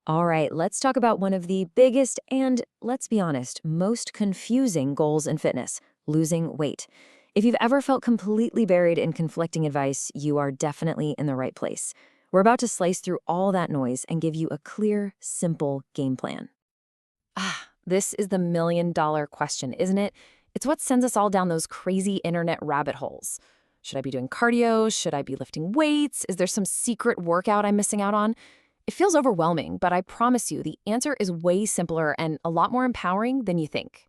All right, let's talk about one of the biggest and, let's be honest, most confusing goals in fitness: losing weight. If you've ever felt completely buried in conflicting advice, you are definitely in the right place. We're about to slice through all that noise and give you a clear, simple game plan. This is the million-dollar question, isn't it? It's what sends us all down those crazy internet rabbit holes. Should I be doing cardio? Should I be lifting weights? Is there some secret workout I'm missing out on? It feels overwhelming, but I promise you the answer is way simpler and a lot more empowering than you think.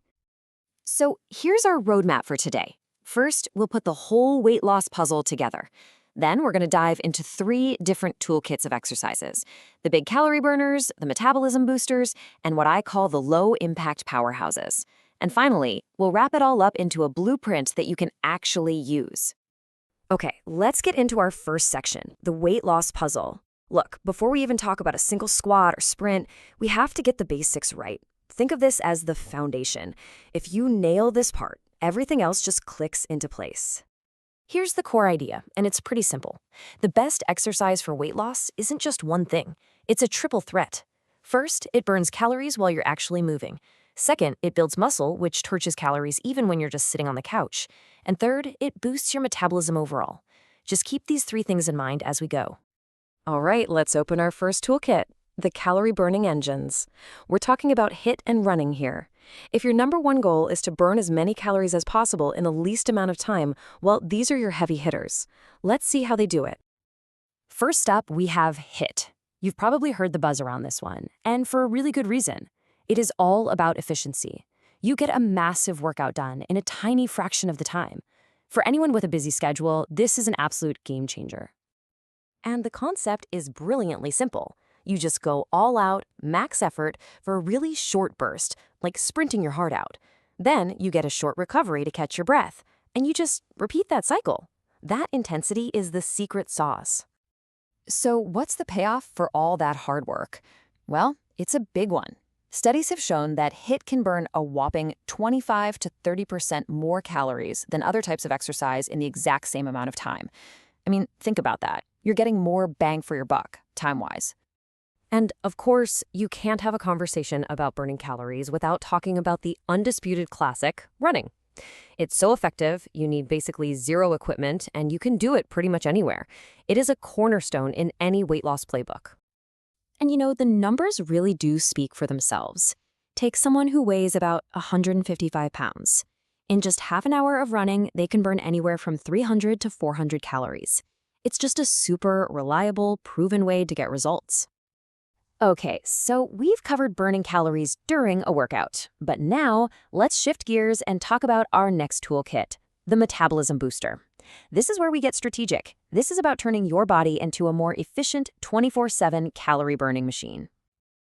So here's our roadmap for today. First, we'll put the whole weight loss puzzle together. Then we're going to dive into 3 different toolkits of exercises: the big calorie burners, the metabolism boosters, and what I call the low-impact powerhouses. And finally, we'll wrap it all up into a blueprint that you can actually use. Okay, let's get into our first section, the weight loss puzzle. Look, before we even talk about a single squat or sprint, we have to get the basics right. Think of this as the foundation. If you nail this part, everything else just clicks into place. Here's the core idea, and it's pretty simple. The best exercise for weight loss isn't just one thing. It's a triple threat. First, it burns calories while you're actually moving. Second, it builds muscle, which torches calories even when you're just sitting on the couch. And third, it boosts your metabolism overall. Just keep these 3 things in mind as we go. All right, let's open our first toolkit, the calorie-burning engines. We're talking about HIIT and running here. If your number one goal is to burn as many calories as possible in the least amount of time, well, these are your heavy hitters. Let's see how they do it. First up, we have HIIT. You've probably heard the buzz around this one, and for a really good reason. It is all about efficiency. You get a massive workout done in a tiny fraction of the time. For anyone with a busy schedule, this is an absolute game changer. And the concept is brilliantly simple. You just go all out, max effort for a really short burst, like sprinting your heart out. Then you get a short recovery to catch your breath, and you just repeat that cycle. That intensity is the secret sauce. So what's the payoff for all that hard work? Well, it's a big one. Studies have shown that HIIT can burn a whopping 25 to 30% more calories than other types of exercise in the exact same amount of time. I mean, think about that. You're getting more bang for your buck, time-wise. And of course, you can't have a conversation about burning calories without talking about the undisputed classic, running. It's so effective, you need basically zero equipment, and you can do it pretty much anywhere. It is a cornerstone in any weight loss playbook. And the numbers really do speak for themselves. Take someone who weighs about 155 pounds. In just half an hour of running, they can burn anywhere from 300 to 400 calories. It's just a super reliable, proven way to get results. Okay, so we've covered burning calories during a workout. But now, let's shift gears and talk about our next toolkit, the metabolism booster. This is where we get strategic. This is about turning your body into a more efficient 24/7 calorie-burning machine.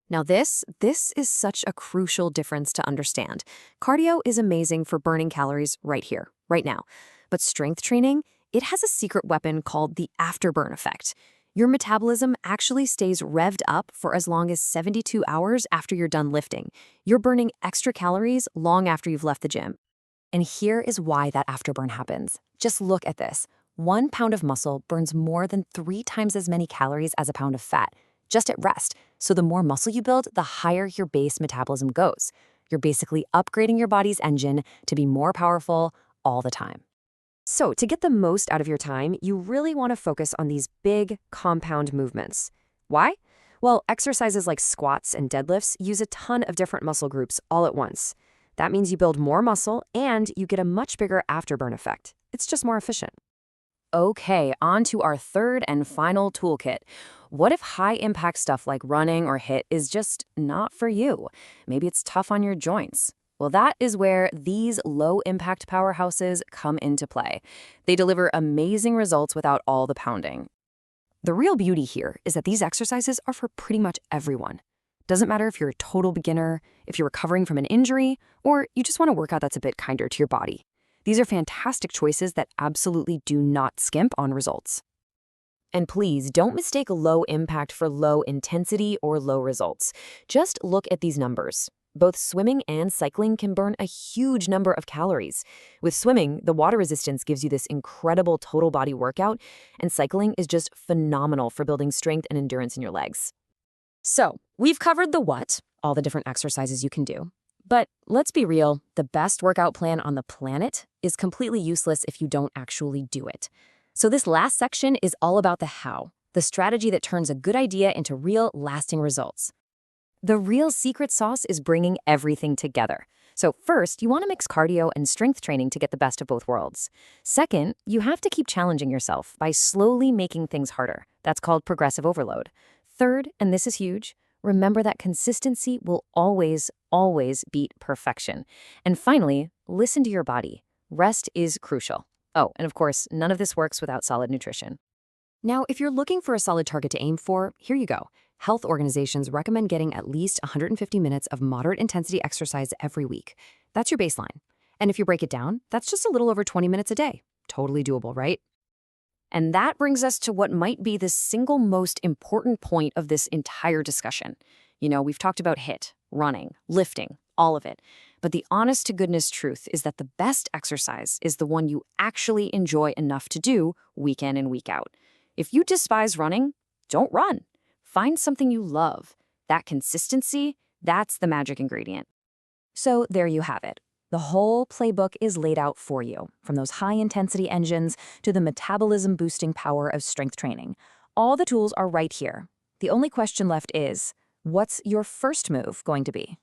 Now this is such a crucial difference to understand. Cardio is amazing for burning calories right here, right now. But strength training, it has a secret weapon called the afterburn effect. Your metabolism actually stays revved up for as long as 72 hours after you're done lifting. You're burning extra calories long after you've left the gym. And here is why that afterburn happens. Just look at this. 1 pound of muscle burns more than 3 times as many calories as a pound of fat, just at rest. So the more muscle you build, the higher your base metabolism goes. You're basically upgrading your body's engine to be more powerful all the time. So to get the most out of your time, you really want to focus on these big, compound movements. Why? Well, exercises like squats and deadlifts use a ton of different muscle groups all at once. That means you build more muscle and you get a much bigger afterburn effect. It's just more efficient. Okay, on to our third and final toolkit. What if high-impact stuff like running or HIIT is just not for you? Maybe it's tough on your joints. Well, that is where these low-impact powerhouses come into play. They deliver amazing results without all the pounding. The real beauty here is that these exercises are for pretty much everyone. Doesn't matter if you're a total beginner, if you're recovering from an injury, or you just want a workout that's a bit kinder to your body. These are fantastic choices that absolutely do not skimp on results. And please don't mistake low impact for low intensity or low results. Just look at these numbers. Both swimming and cycling can burn a huge number of calories. With swimming, the water resistance gives you this incredible total body workout, and cycling is just phenomenal for building strength and endurance in your legs. So, we've covered the what, all the different exercises you can do. But let's be real, the best workout plan on the planet is completely useless if you don't actually do it. So this last section is all about the how, the strategy that turns a good idea into real, lasting results. The real secret sauce is bringing everything together. So first, you want to mix cardio and strength training to get the best of both worlds. Second, you have to keep challenging yourself by slowly making things harder. That's called progressive overload. Third, and this is huge, remember that consistency will always, always beat perfection. And finally, listen to your body. Rest is crucial. Oh, and of course, none of this works without solid nutrition. Now, if you're looking for a solid target to aim for, here you go. Health organizations recommend getting at least 150 minutes of moderate intensity exercise every week. That's your baseline. And if you break it down, that's just a little over 20 minutes a day. Totally doable, right? And that brings us to what might be the single most important point of this entire discussion. We've talked about HIIT, running, lifting, all of it. But the honest to goodness truth is that the best exercise is the one you actually enjoy enough to do week in and week out. If you despise running, don't run. Find something you love. That consistency, that's the magic ingredient. So there you have it. The whole playbook is laid out for you, from those high-intensity engines to the metabolism-boosting power of strength training. All the tools are right here. The only question left is, what's your first move going to be?